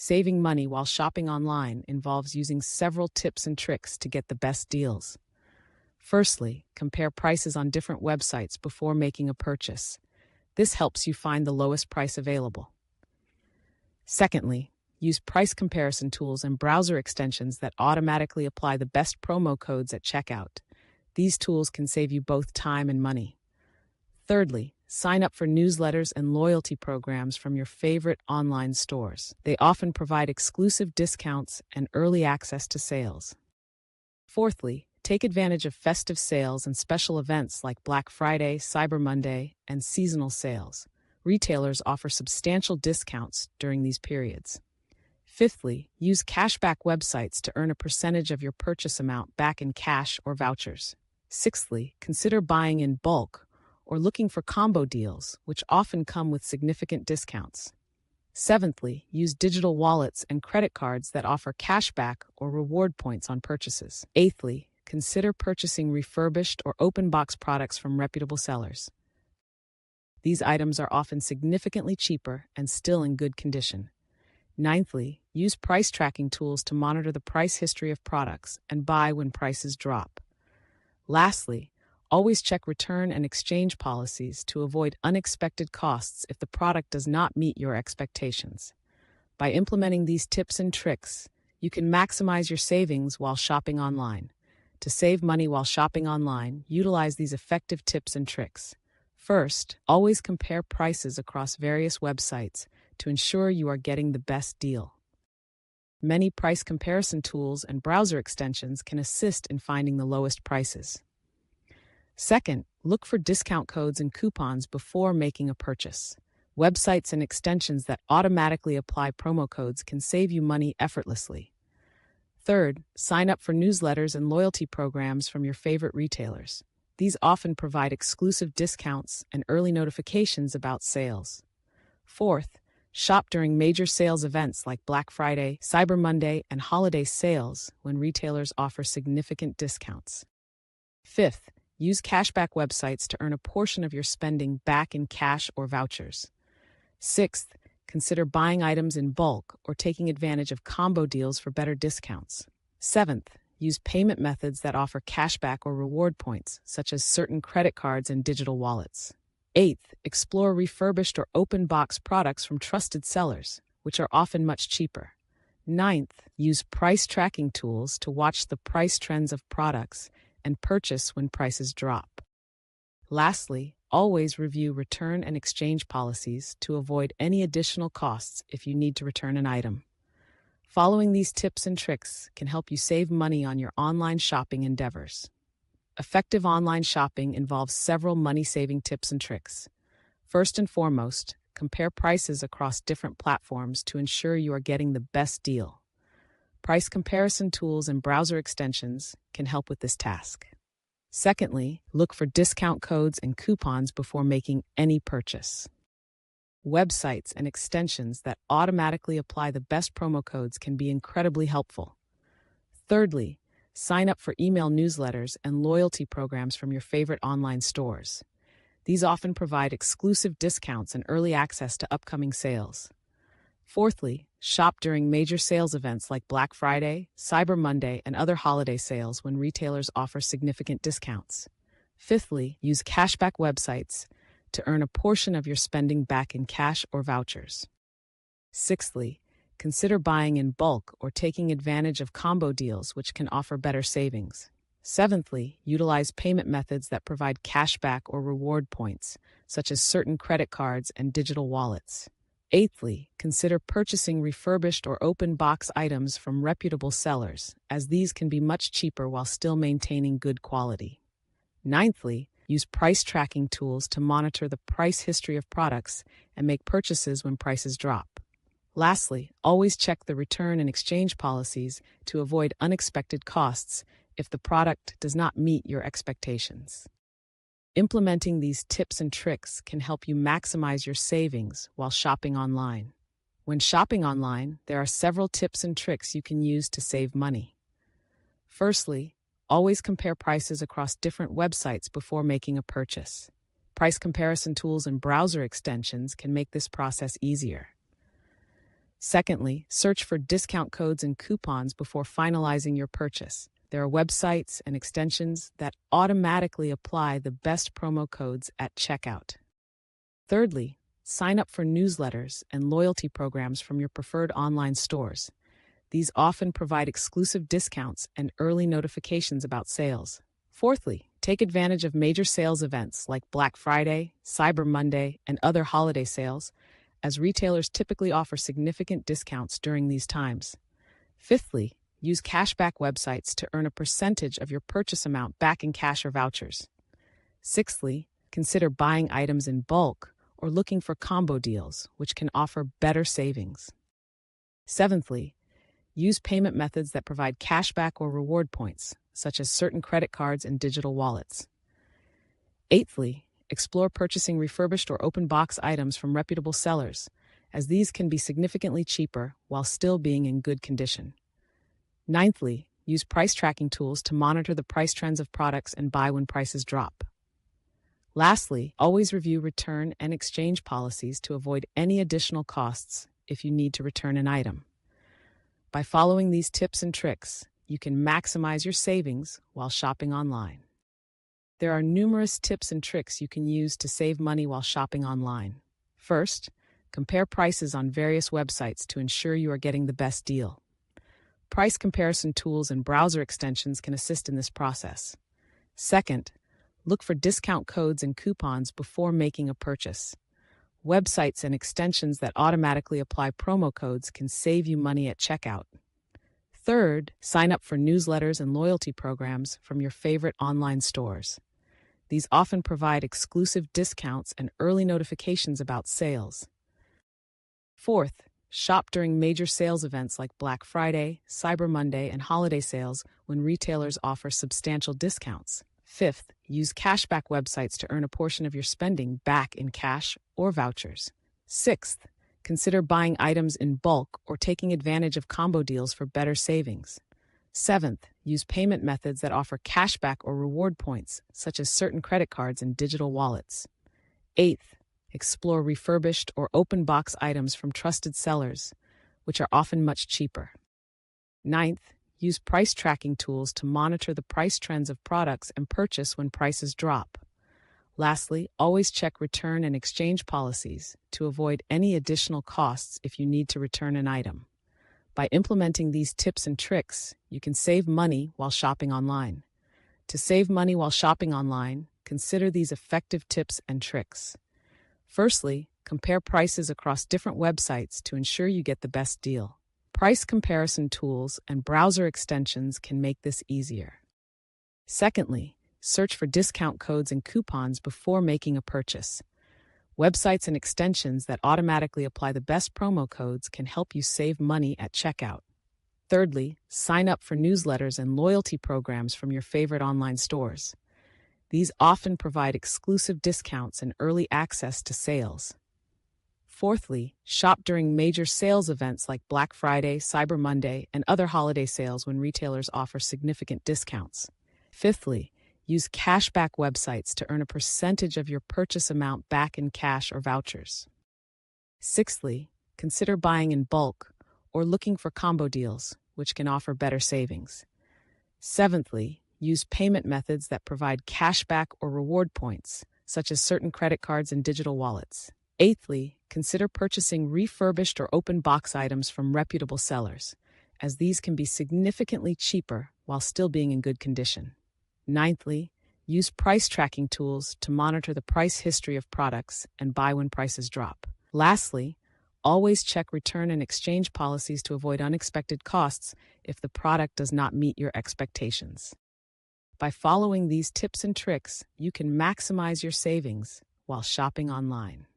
Saving money while shopping online involves using several tips and tricks to get the best deals. Firstly, compare prices on different websites before making a purchase. This helps you find the lowest price available. Secondly, use price comparison tools and browser extensions that automatically apply the best promo codes at checkout. These tools can save you both time and money. Thirdly, sign up for newsletters and loyalty programs from your favorite online stores. They often provide exclusive discounts and early access to sales. Fourthly, take advantage of festive sales and special events like Black Friday, Cyber Monday, and seasonal sales. Retailers offer substantial discounts during these periods. Fifthly, use cashback websites to earn a percentage of your purchase amount back in cash or vouchers. Sixthly, consider buying in bulk or looking for combo deals, which often come with significant discounts. Seventhly, use digital wallets and credit cards that offer cashback or reward points on purchases. Eighthly, consider purchasing refurbished or open box products from reputable sellers. These items are often significantly cheaper and still in good condition. Ninthly, use price tracking tools to monitor the price history of products and buy when prices drop. Lastly, always check return and exchange policies to avoid unexpected costs if the product does not meet your expectations. By implementing these tips and tricks, you can maximize your savings while shopping online. To save money while shopping online, utilize these effective tips and tricks. First, always compare prices across various websites to ensure you are getting the best deal. Many price comparison tools and browser extensions can assist in finding the lowest prices. Second, look for discount codes and coupons before making a purchase. Websites and extensions that automatically apply promo codes can save you money effortlessly. Third, sign up for newsletters and loyalty programs from your favorite retailers. These often provide exclusive discounts and early notifications about sales. Fourth, shop during major sales events like Black Friday, Cyber Monday, and holiday sales when retailers offer significant discounts. Fifth, use cashback websites to earn a portion of your spending back in cash or vouchers. Sixth, consider buying items in bulk or taking advantage of combo deals for better discounts. Seventh, use payment methods that offer cashback or reward points, such as certain credit cards and digital wallets. Eighth, explore refurbished or open box products from trusted sellers, which are often much cheaper. Ninth, use price tracking tools to watch the price trends of products and purchase when prices drop. Lastly, always review return and exchange policies to avoid any additional costs if you need to return an item. Following these tips and tricks can help you save money on your online shopping endeavors. Effective online shopping involves several money-saving tips and tricks. First and foremost, compare prices across different platforms to ensure you are getting the best deal. Price comparison tools and browser extensions can help with this task. Secondly, look for discount codes and coupons before making any purchase. Websites and extensions that automatically apply the best promo codes can be incredibly helpful. Thirdly, sign up for email newsletters and loyalty programs from your favorite online stores. These often provide exclusive discounts and early access to upcoming sales. Fourthly, shop during major sales events like Black Friday, Cyber Monday, and other holiday sales when retailers offer significant discounts. Fifthly, use cashback websites to earn a portion of your spending back in cash or vouchers. Sixthly, consider buying in bulk or taking advantage of combo deals, which can offer better savings. Seventhly, utilize payment methods that provide cashback or reward points, such as certain credit cards and digital wallets. Eighthly, consider purchasing refurbished or open box items from reputable sellers, as these can be much cheaper while still maintaining good quality. Ninthly, use price tracking tools to monitor the price history of products and make purchases when prices drop. Lastly, always check the return and exchange policies to avoid unexpected costs if the product does not meet your expectations. Implementing these tips and tricks can help you maximize your savings while shopping online. When shopping online, there are several tips and tricks you can use to save money. Firstly, always compare prices across different websites before making a purchase. Price comparison tools and browser extensions can make this process easier. Secondly, search for discount codes and coupons before finalizing your purchase. There are websites and extensions that automatically apply the best promo codes at checkout. Thirdly, sign up for newsletters and loyalty programs from your preferred online stores. These often provide exclusive discounts and early notifications about sales. Fourthly, take advantage of major sales events like Black Friday, Cyber Monday, and other holiday sales, as retailers typically offer significant discounts during these times. Fifthly, use cashback websites to earn a percentage of your purchase amount back in cash or vouchers. Sixthly, consider buying items in bulk or looking for combo deals, which can offer better savings. Seventhly, use payment methods that provide cashback or reward points, such as certain credit cards and digital wallets. Eighthly, explore purchasing refurbished or open box items from reputable sellers, as these can be significantly cheaper while still being in good condition. Ninthly, use price tracking tools to monitor the price trends of products and buy when prices drop. Lastly, always review return and exchange policies to avoid any additional costs if you need to return an item. By following these tips and tricks, you can maximize your savings while shopping online. There are numerous tips and tricks you can use to save money while shopping online. First, compare prices on various websites to ensure you are getting the best deal. Price comparison tools and browser extensions can assist in this process. Second, look for discount codes and coupons before making a purchase. Websites and extensions that automatically apply promo codes can save you money at checkout. Third, sign up for newsletters and loyalty programs from your favorite online stores. These often provide exclusive discounts and early notifications about sales. Fourth, shop during major sales events like Black Friday, Cyber Monday, and holiday sales when retailers offer substantial discounts. Fifth, use cashback websites to earn a portion of your spending back in cash or vouchers. Sixth, consider buying items in bulk or taking advantage of combo deals for better savings. Seventh, use payment methods that offer cashback or reward points, such as certain credit cards and digital wallets. Eighth, explore refurbished or open box items from trusted sellers, which are often much cheaper. Ninth, use price tracking tools to monitor the price trends of products and purchase when prices drop. Lastly, always check return and exchange policies to avoid any additional costs if you need to return an item. By implementing these tips and tricks, you can save money while shopping online. To save money while shopping online, consider these effective tips and tricks. Firstly, compare prices across different websites to ensure you get the best deal. Price comparison tools and browser extensions can make this easier. Secondly, search for discount codes and coupons before making a purchase. Websites and extensions that automatically apply the best promo codes can help you save money at checkout. Thirdly, sign up for newsletters and loyalty programs from your favorite online stores. These often provide exclusive discounts and early access to sales. Fourthly, shop during major sales events like Black Friday, Cyber Monday, and other holiday sales when retailers offer significant discounts. Fifthly, use cashback websites to earn a percentage of your purchase amount back in cash or vouchers. Sixthly, consider buying in bulk or looking for combo deals, which can offer better savings. Seventhly, use payment methods that provide cashback or reward points, such as certain credit cards and digital wallets. Eighthly, consider purchasing refurbished or open box items from reputable sellers, as these can be significantly cheaper while still being in good condition. Ninthly, use price tracking tools to monitor the price history of products and buy when prices drop. Lastly, always check return and exchange policies to avoid unexpected costs if the product does not meet your expectations. By following these tips and tricks, you can maximize your savings while shopping online.